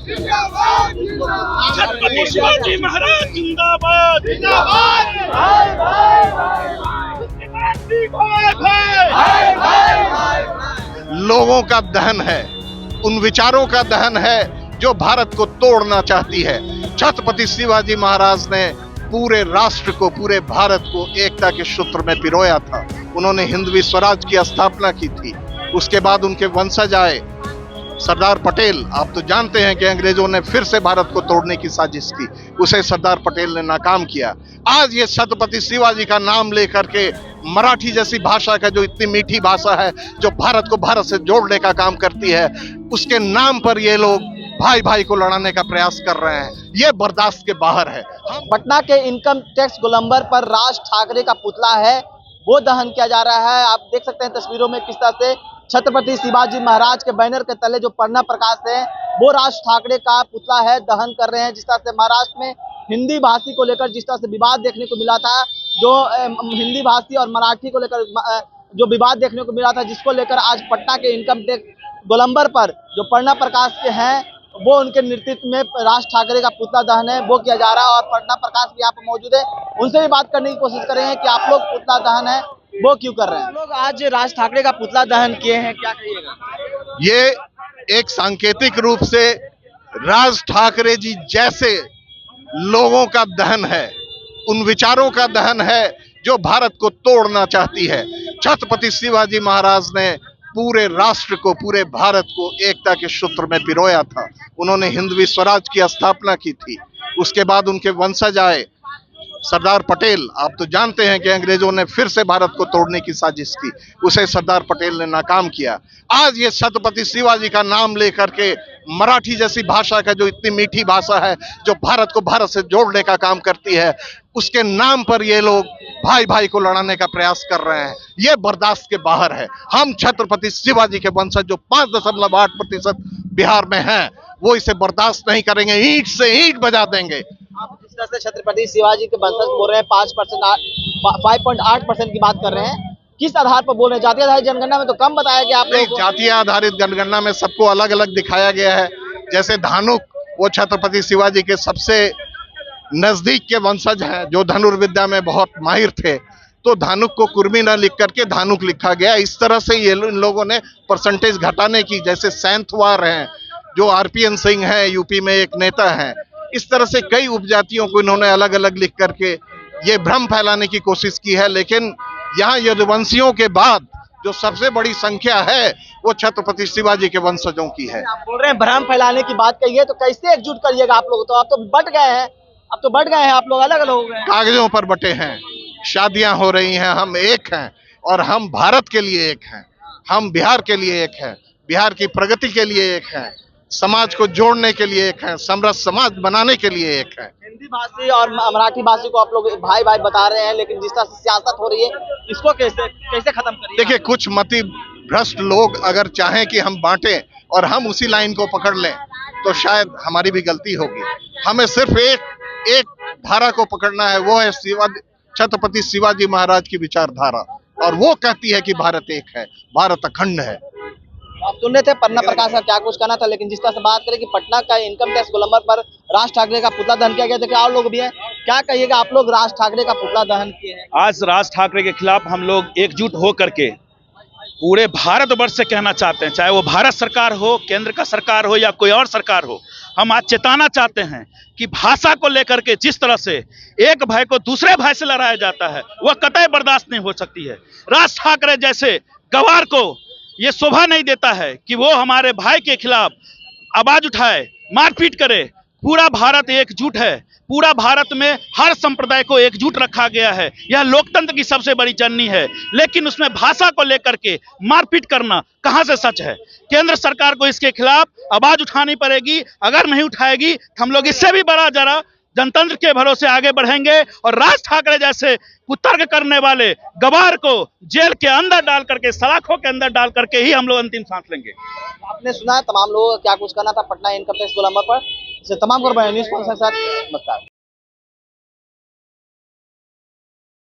छत्रपति शिवाजी महाराज जिंदाबाद। लोगों का दहन है, उन विचारों का दहन है जो भारत को तोड़ना चाहती है। छत्रपति शिवाजी महाराज ने पूरे राष्ट्र को, पूरे भारत को एकता के सूत्र में पिरोया था। उन्होंने हिंदवी स्वराज की स्थापना की थी। उसके बाद उनके वंशज आए, सरदार पटेल। आप तो जानते हैं कि अंग्रेजों ने फिर से भारत को तोड़ने की साजिश की, उसे सरदार पटेल ने नाकाम किया। आज ये छत्रपति शिवाजी का नाम लेकर के मराठी जैसी भाषा का, जो इतनी मीठी भाषा है, जो भारत को भारत से जोड़ने का काम करती है, उसके नाम पर ये लोग भाई भाई को लड़ाने का प्रयास कर रहे हैं। ये बर्दाश्त के बाहर है। पटना के इनकम टैक्स गोलंबर पर राज ठाकरे का पुतला है, वो दहन किया जा रहा है। आप देख सकते हैं तस्वीरों में किस तरह से छत्रपति शिवाजी महाराज के बैनर के तले जो पन्ना प्रकाश है, वो राज ठाकरे का पुतला है, दहन कर रहे हैं। जिस तरह से महाराष्ट्र में हिंदी भाषी को लेकर जिस तरह से विवाद देखने को मिला था, जो हिंदी भाषी और मराठी को लेकर जो विवाद देखने को मिला था, जिसको लेकर आज पटना के इनकम टैक्स गोलंबर पर जो पन्ना प्रकाश के हैं, वो उनके नेतृत्व में राज ठाकरे का पुतला दहन है, वो किया जा रहा है। और पटना प्रकाश भी यहाँ पर मौजूद है, उनसे भी बात करने की कोशिश कर रहे हैं कि आप लोग पुतला दहन है वो क्यों कर रहे हैं। लोग आज राज ठाकरे का पुतला दहन किए हैं, क्या कहिएगा? ये एक सांकेतिक रूप से राज ठाकरे जी जैसे लोगों का दहन है, उन विचारों का दहन है जो भारत को तोड़ना चाहती है। छत्रपति शिवाजी महाराज ने पूरे राष्ट्र को, पूरे भारत को एकता के सूत्र में पिरोया था। उन्होंने हिंदवी स्वराज की स्थापना की थी। उसके बाद उनके वंशज आए, सरदार पटेल। आप तो जानते हैं कि अंग्रेजों ने फिर से भारत को तोड़ने की साजिश की, उसे सरदार पटेल ने नाकाम किया। आज ये छत्रपति शिवाजी का नाम लेकर के मराठी जैसी भाषा का, जो इतनी मीठी भाषा है, जो भारत को भारत से जोड़ने का काम करती है, उसके नाम पर ये लोग भाई भाई को लड़ाने का प्रयास कर रहे हैं। ये बर्दाश्त के बाहर है। हम छत्रपति शिवाजी के वंशज जो 5.8% बिहार में हैं, वो इसे बर्दाश्त नहीं करेंगे। ईंट से ईंट बजा देंगे। आप जिस तरह से छत्रपति शिवाजी के वंशज बोल रहे हैं, 5.8% की बात कर रहे हैं, किस आधार पर बोल रहे हैं? जातीय आधारित जनगणना में तो कम बताया गया। आप लोग जातीय आधारित जनगणना में सबको अलग अलग दिखाया गया है। जैसे धानुक, वो छत्रपति शिवाजी के सबसे नजदीक के वंशज हैं, जो धनुर्विद्या में बहुत माहिर थे, तो धानुक को कुर्मी न लिख करके धानुक लिखा गया। इस तरह से ये इन लोगों ने परसेंटेज घटाने की, जैसे सैंथवार हैं, जो आरपीएन सिंह हैं, यूपी में एक नेता हैं, इस तरह से कई उपजातियों को इन्होंने अलग अलग लिख करके ये भ्रम फैलाने की कोशिश की है। लेकिन यहाँ यदुवंशियों के बाद जो सबसे बड़ी संख्या है, वो छत्रपति शिवाजी के वंशजों की है। आप बोल रहे हैं भ्रम फैलाने की बात कही है, तो कैसे एकजुट करिएगा आप लोग? तो आप तो बट गए हैं, अब तो बट गए हैं, आप लोग अलग अलग हो गए हैं। कागजों पर बटे हैं, शादियां हो रही हैं, हम एक हैं और हम भारत के लिए एक हैं, हम बिहार के लिए एक हैं, बिहार की प्रगति के लिए एक हैं, समाज को जोड़ने के लिए एक हैं, समृद्ध समाज बनाने के लिए एक है। हिंदी भाषी और मराठी भाषी को आप लोग भाई भाई बता रहे हैं, लेकिन जिस तरह से सियासत हो रही है, इसको कैसे खत्म करिए? देखिए, कुछ मति भ्रष्ट लोग अगर चाहें कि हम बांटें और हम उसी लाइन को पकड़ लें, तो शायद हमारी भी गलती होगी। हमें सिर्फ एक धारा को पकड़ना है, वो है छत्रपति शिवाजी महाराज की विचारधारा, और वो कहती है कि भारत एक है, भारत अखंड है। आप सुन रहे थे पन्ना प्रकाश का क्या कुछ कहना था, लेकिन जिस तरह से बात करें कि पटना का इनकम टैक्स गोलंबर पर राज ठाकरे का पुतला दहन किया गया, देखिए और लोग भी हैं, क्या कहिएगा? आप लोग राज ठाकरे का पुतला दहन किए हैं। आज राज ठाकरे के खिलाफ हम लोग एकजुट हो करके पूरे भारतवर्ष से कहना चाहते हैं, चाहे वो भारत सरकार हो, केंद्र का सरकार हो या कोई और सरकार हो, हम आज चेताना चाहते हैं कि भाषा को लेकर के जिस तरह से एक भाई को दूसरे भाई से लड़ाया जाता है, वह कतई बर्दाश्त नहीं हो सकती है। राज ठाकरे जैसे गवार को ये शोभा नहीं देता है कि वो हमारे भाई के खिलाफ आवाज उठाए, मारपीट करे। पूरा भारत एकजुट है, पूरा भारत में हर संप्रदाय को एकजुट रखा गया है। यह लोकतंत्र की सबसे बड़ी जननी है, लेकिन उसमें भाषा को लेकर के मारपीट करना कहां से सच है? केंद्र सरकार को इसके खिलाफ आवाज उठानी पड़ेगी। अगर नहीं उठाएगी तो हम लोग इससे भी बड़ा जरा जनतंत्र के भरोसे आगे बढ़ेंगे और राज ठाकरे जैसे कुतर्क करने वाले गवार को जेल के अंदर डाल करके, सलाखों के अंदर डाल करके ही हम लोग अंतिम सांस लेंगे। आपने सुना तमाम लोगों का क्या कुछ करना था पटना इनकम टैक्स गोलंबर पर। तमाम न्यूज़ के साथ नमस्कार।